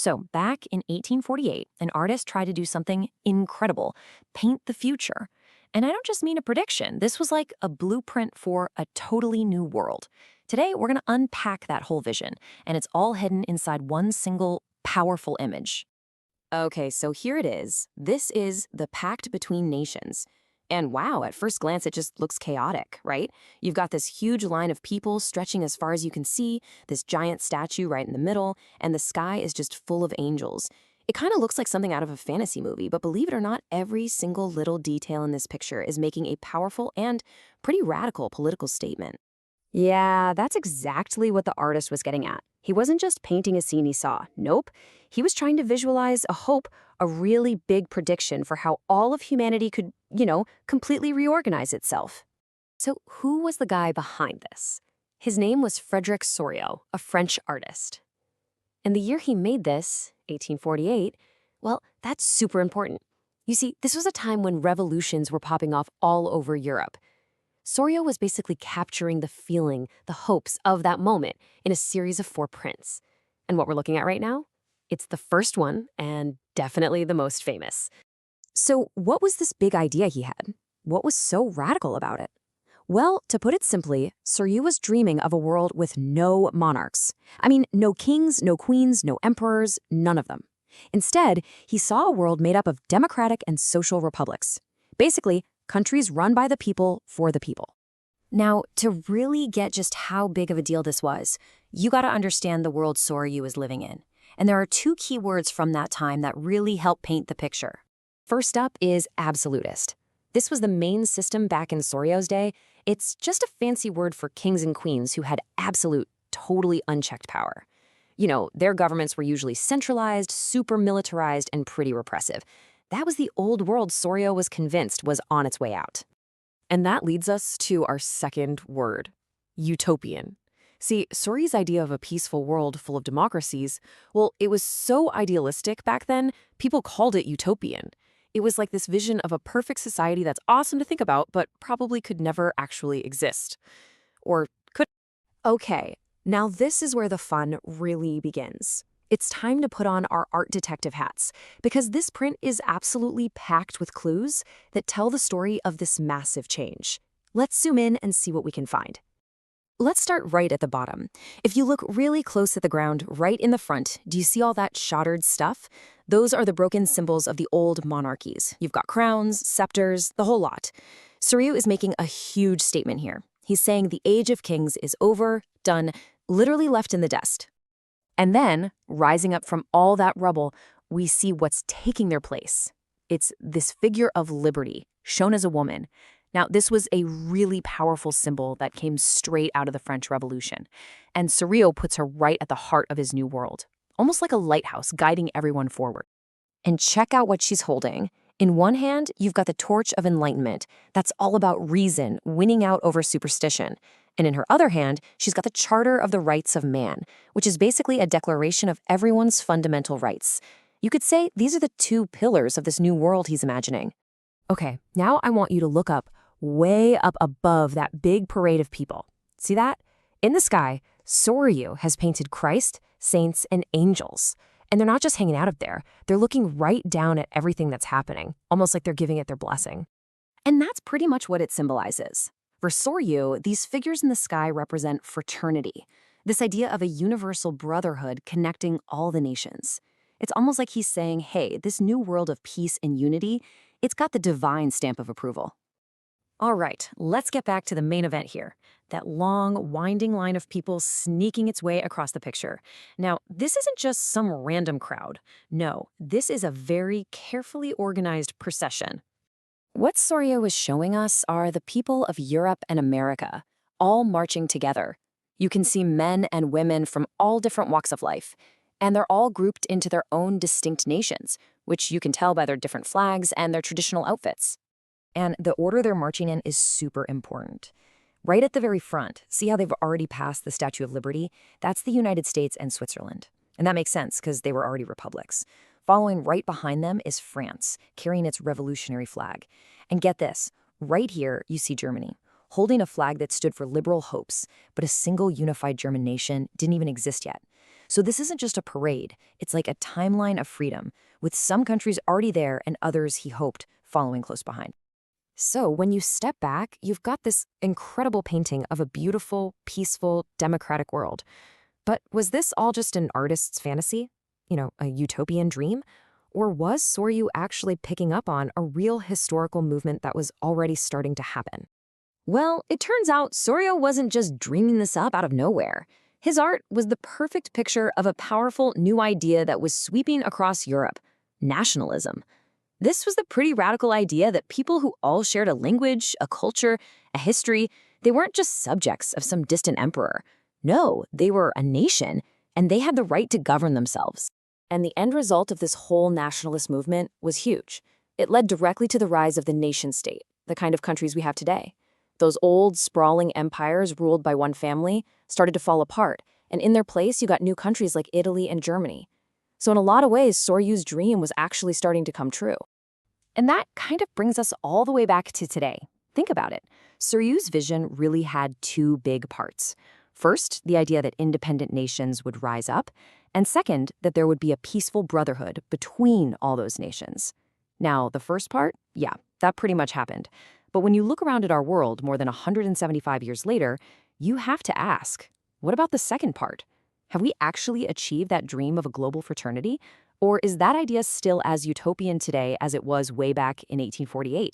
So, back in 1848, an artist tried to do something incredible, paint the future. And I don't just mean a prediction. This was like a blueprint for a totally new world. Today, we're going to unpack that whole vision, and it's all hidden inside one single powerful image. Okay, so here it is. This is the Pact Between Nations. And wow, at first glance, it just looks chaotic, right? You've got this huge line of people stretching as far as you can see, this giant statue right in the middle, and the sky is just full of angels. It kind of looks like something out of a fantasy movie, but believe it or not, every single little detail in this picture is making a powerful and pretty radical political statement. Yeah, that's exactly what the artist was getting at. He wasn't just painting a scene he saw. Nope. He was trying to visualize a hope, a really big prediction for how all of humanity could, completely reorganize itself. So who was the guy behind this? His name was Frédéric Sorrieu, a French artist. And the year he made this, 1848, well, that's super important. You see, this was a time when revolutions were popping off all over Europe. Sorrieu was basically capturing the feeling, the hopes of that moment in a series of 4 prints. And what we're looking at right now? It's the first one, and definitely the most famous. So what was this big idea he had? What was so radical about it? Well, to put it simply, Sorrieu was dreaming of a world with no monarchs. I mean, no kings, no queens, no emperors, none of them. Instead, he saw a world made up of democratic and social republics. Basically, countries run by the people for the people. Now, to really get just how big of a deal this was, you got to understand the world Sorrieu was living in. And there are 2 key words from that time that really help paint the picture. First up is absolutist. This was the main system back in Sorrieu's day. It's just a fancy word for kings and queens who had absolute, totally unchecked power. Their governments were usually centralized, super militarized, and pretty repressive. That was the old world Sorrieu was convinced was on its way out. And that leads us to our second word, utopian. See, Sorrieu's idea of a peaceful world full of democracies, well, it was so idealistic back then, people called it utopian. It was like this vision of a perfect society that's awesome to think about, but probably could never actually exist. Or could. Okay, now this is where the fun really begins. It's time to put on our art detective hats, because this print is absolutely packed with clues that tell the story of this massive change. Let's zoom in and see what we can find. Let's start right at the bottom. If you look really close at the ground, right in the front, do you see all that shattered stuff? Those are the broken symbols of the old monarchies. You've got crowns, scepters, the whole lot. Sorrieu is making a huge statement here. He's saying the age of kings is over, done, literally left in the dust. And then, rising up from all that rubble, we see what's taking their place. It's this figure of liberty, shown as a woman. Now, this was a really powerful symbol that came straight out of the French Revolution. And Sorrieu puts her right at the heart of his new world, almost like a lighthouse guiding everyone forward. And check out what she's holding. In one hand, you've got the torch of enlightenment. That's all about reason, winning out over superstition. And in her other hand, she's got the Charter of the Rights of Man, which is basically a declaration of everyone's fundamental rights. You could say these are the 2 pillars of this new world he's imagining. Okay, now I want you to look up, way up above that big parade of people. See that? In the sky, Sorrieu has painted Christ, saints, and angels. And they're not just hanging out up there. They're looking right down at everything that's happening, almost like they're giving it their blessing. And that's pretty much what it symbolizes. For Sorrieu, these figures in the sky represent fraternity, this idea of a universal brotherhood connecting all the nations. It's almost like he's saying, hey, this new world of peace and unity, it's got the divine stamp of approval. All right, let's get back to the main event here. That long, winding line of people sneaking its way across the picture. Now, this isn't just some random crowd. No, this is a very carefully organized procession. What Sorrieu is showing us are the people of Europe and America, all marching together. You can see men and women from all different walks of life, and they're all grouped into their own distinct nations, which you can tell by their different flags and their traditional outfits. And the order they're marching in is super important. Right at the very front, see how they've already passed the Statue of Liberty? That's the United States and Switzerland. And that makes sense because they were already republics. Following right behind them is France, carrying its revolutionary flag. And get this, right here you see Germany, holding a flag that stood for liberal hopes, but a single unified German nation didn't even exist yet. So this isn't just a parade, it's like a timeline of freedom, with some countries already there and others, he hoped, following close behind. So when you step back, you've got this incredible painting of a beautiful, peaceful, democratic world. But was this all just an artist's fantasy? A utopian dream? Or was Soryu actually picking up on a real historical movement that was already starting to happen? Well, it turns out Soryo wasn't just dreaming this up out of nowhere. His art was the perfect picture of a powerful new idea that was sweeping across Europe: nationalism. This was the pretty radical idea that people who all shared a language, a culture, a history, they weren't just subjects of some distant emperor. No, they were a nation, and they had the right to govern themselves. And the end result of this whole nationalist movement was huge. It led directly to the rise of the nation-state, the kind of countries we have today. Those old, sprawling empires ruled by one family started to fall apart, and in their place you got new countries like Italy and Germany. So in a lot of ways, Soryu's dream was actually starting to come true. And that kind of brings us all the way back to today. Think about it. Soryu's vision really had two big parts. First, the idea that independent nations would rise up, and second, that there would be a peaceful brotherhood between all those nations. Now, the first part, yeah, that pretty much happened. But when you look around at our world more than 175 years later, you have to ask, what about the second part? Have we actually achieved that dream of a global fraternity? Or is that idea still as utopian today as it was way back in 1848?